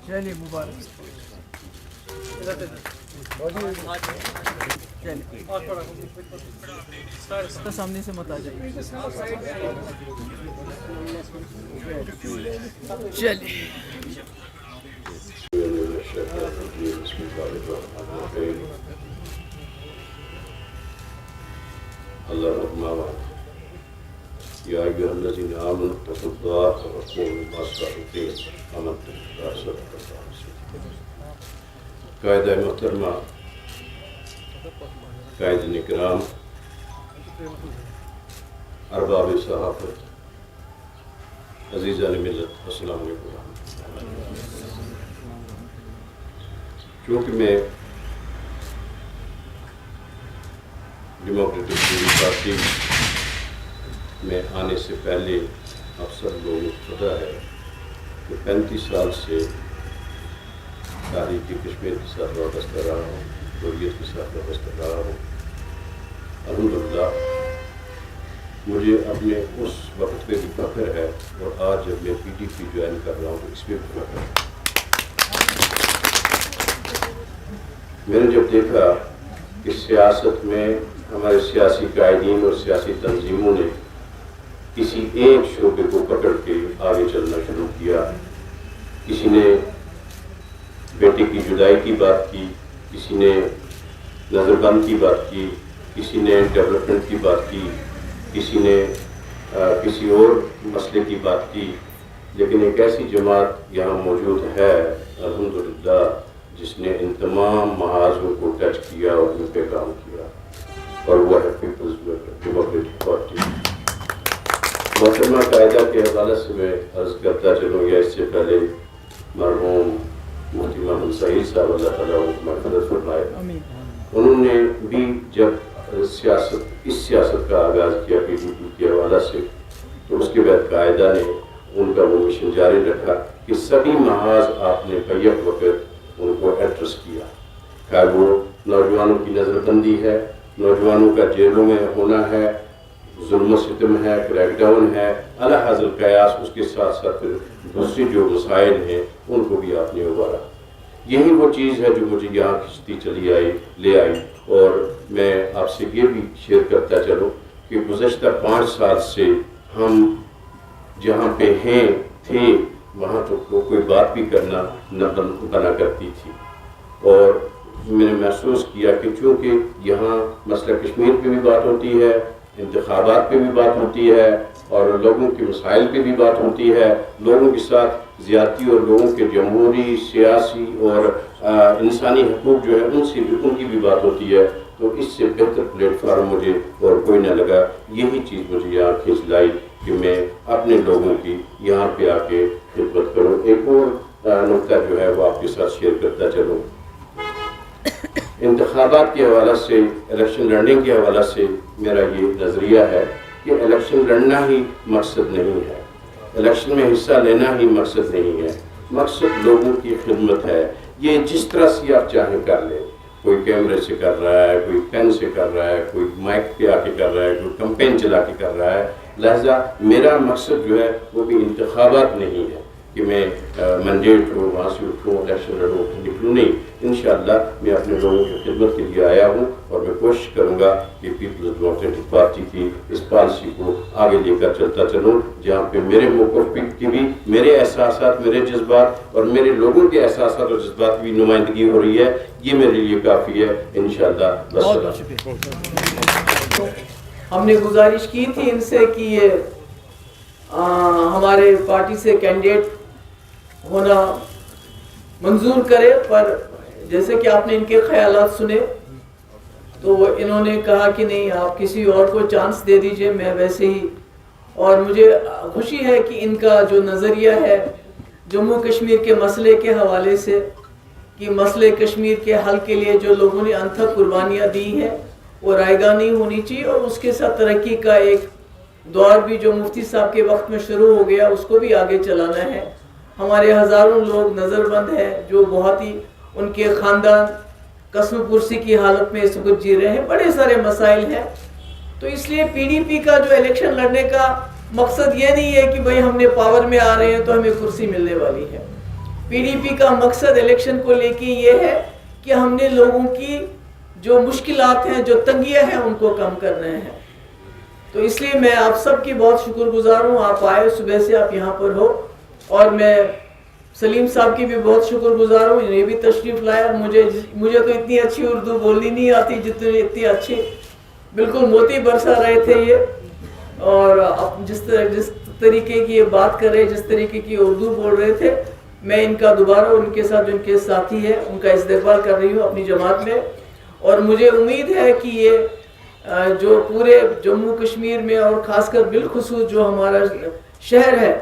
چلیے مبارک. چلیے سامنے سے مت آ جائیے. چلیے اللہ الرحمن یا ایھا الذین آمنوا اتقوا اللہ وکونوا مع الصادقین. آمنت باللہ صدق اللہ العظیم. قائدہ محترمہ، قائدین کرام، ارباب صحافت، عزیزان ملت، السلام علیکم. چونکہ میں ڈیموکریٹک پارٹی میں آنے سے پہلے اکثر لوگوں کو پتہ ہے کہ 35 سال سے تاریخی کشمیر کے ساتھ وابستہ رہا ہوں، حریت کے ساتھ وابستہ رہا ہوں. الحمدللہ مجھے اپنے اس وقت پہ بھی فخر ہے، اور آج جب میں PDP جوائن کر رہا ہوں تو اس پہ بھی فخر ہے. میں نے جب دیکھا کہ سیاست میں ہمارے سیاسی قائدین اور سیاسی تنظیموں نے کسی ایک شعبے کو پکڑ کے آگے چلنا شروع کیا، کسی نے بیٹے کی جدائی کی بات کی، کسی نے نظر بند کی بات کی، کسی نے ڈیولپمنٹ کی بات کی، کسی نے کسی اور مسئلے کی بات کی، لیکن ایک ایسی جماعت یہاں موجود ہے الحمدللہ جس نے ان تمام محاذوں کو ٹچ کیا اور ان پہ کام کیا، اور وہ ہے پیپلز ڈیموکریٹک پارٹی. محترمہ قائدہ کے حوالے سے میں عرض کرتا چلوں، یا اس سے پہلے مرحوم مفتی محمد سعید صاحب اللہ تعالیٰ مغفرت فرمائے، انہوں نے بھی جب اس سیاست کا آغاز کیا PDP کے حوالے سے، تو اس کے بعد قائدہ نے ان کا وہ مشن جاری رکھا کہ سبھی محاذ آپ نے بیک وقت ان کو ایڈریس کیا، کہ وہ نوجوانوں کی نظر بندی ہے، نوجوانوں کا جیلوں میں ہونا ہے، ظلم و ستم ہے، کریک ڈاؤن ہے، اعلیٰ حاصل قیاس، اس کے ساتھ ساتھ دوسری جو مسائل ہیں ان کو بھی آپ نے ابھارا. یہی وہ چیز ہے جو مجھے یہاں کھنچتی چلی لے آئی. اور میں آپ سے یہ بھی شیئر کرتا چلوں کہ گزشتہ 5 سال سے ہم جہاں پہ تھے وہاں تو کوئی بات بھی کرنا نہ بنا کرتی تھی، اور میں نے محسوس کیا کہ چونکہ یہاں مسئلہ کشمیر پہ بھی بات ہوتی ہے، انتخابات پہ بھی بات ہوتی ہے، اور لوگوں کے مسائل پہ بھی بات ہوتی ہے، لوگوں کے ساتھ زیادتی اور لوگوں کے جمہوری، سیاسی اور انسانی حقوق جو ہے ان کی بھی بات ہوتی ہے، تو اس سے بہتر پلیٹ فارم مجھے اور کوئی نہ لگا. یہی چیز مجھے یہاں کھینچ لائی کہ میں اپنے لوگوں کی یہاں پہ آ کے خدمت کروں. ایک اور نقطہ جو ہے وہ آپ کے ساتھ شیئر کرتا چلوں. انتخابات کے حوالے سے، الیکشن لڑنے کے حوالے سے میرا یہ نظریہ ہے کہ الیکشن لڑنا ہی مقصد نہیں ہے، الیکشن میں حصہ لینا ہی مقصد نہیں ہے، مقصد لوگوں کی خدمت ہے. یہ جس طرح سے آپ چاہیں کر لیں، کوئی کیمرے سے کر رہا ہے، کوئی پین سے کر رہا ہے، کوئی مائک پہ آ کے کر رہا ہے، کوئی کمپین چلا کے کر رہا ہے. لہذا میرا مقصد جو ہے وہ بھی انتخابات نہیں ہے کہ میں منڈیٹ ہوں، وہاں سے اٹھوں، الیکشن لڑوں، نکلوں، نہیں. انشاءاللہ میں اپنے لوگوں کی خدمت کے لیے آیا ہوں، اور میں کوشش کروں گا کہ پیپلز ڈیموکریٹک پارٹی کی اس پالیسی کو آگے لے کر چلتا چلوں، جہاں پہ میرے موقف کی بھی، میرے احساسات، میرے جذبات اور میرے لوگوں کے احساسات اور جذبات کی بھی نمائندگی ہو رہی ہے. یہ میرے لیے کافی ہے انشاءاللہ. بہت بہت شکریہ. ہم نے گزارش کی تھی ان سے کہ یہ ہمارے پارٹی سے کینڈیڈیٹ ہونا منظور کرے، پر جیسے کہ آپ نے ان کے خیالات سنے تو انہوں نے کہا کہ نہیں، آپ کسی اور کو چانس دے دیجئے، میں ویسے ہی. اور مجھے خوشی ہے کہ ان کا جو نظریہ ہے جموں کشمیر کے مسئلے کے حوالے سے، کہ مسئلے کشمیر کے حل کے لیے جو لوگوں نے انتھک قربانیاں دی ہیں وہ رائے گاہ نہیں ہونی چاہیے، اور اس کے ساتھ ترقی کا ایک دور بھی جو مفتی صاحب کے وقت میں شروع ہو گیا اس کو بھی آگے چلانا ہے. ہمارے ہزاروں لوگ نظر بند ہیں جو بہت ہی ان کے خاندان قسم پرسی کی حالت میں اس وقت جی رہے ہیں. بڑے سارے مسائل ہیں. تو اس لیے PDP کا جو الیکشن لڑنے کا مقصد یہ نہیں ہے کہ بھئی ہم نے پاور میں آ رہے ہیں تو ہمیں کرسی ملنے والی ہے. PDP کا مقصد الیکشن کو لے کے یہ ہے کہ ہم نے لوگوں کی جو مشکلات ہیں، جو تنگیاں ہیں، ان کو کم کرنا ہے. تو اس لیے میں آپ سب کی بہت شکر گزار ہوں. آپ آئے، صبح سے آپ یہاں پر ہو، اور میں سلیم صاحب کی بھی بہت شکر گزار ہوں. یہ بھی تشریف لایا. مجھے تو اتنی اچھی اردو بولنی نہیں آتی جتنی اتنی اچھی، بالکل موتی برسا رہے تھے یہ. اور جس طریقے کی یہ بات کر رہے، جس طریقے کی اردو بول رہے تھے، میں ان کا دوبارہ ان کے ساتھ جو ان کے ساتھی ہیں ان کا استقبال کر رہی ہوں اپنی جماعت میں. اور مجھے امید ہے کہ یہ جو پورے جموں کشمیر میں اور خاص کر بالخصوص جو ہمارا شہر ہے،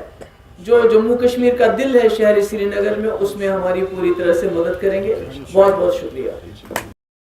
جو جموں کشمیر کا دل ہے شہر سری نگر میں، اس میں ہماری پوری طرح سے مدد کریں گے. بہت بہت شکریہ.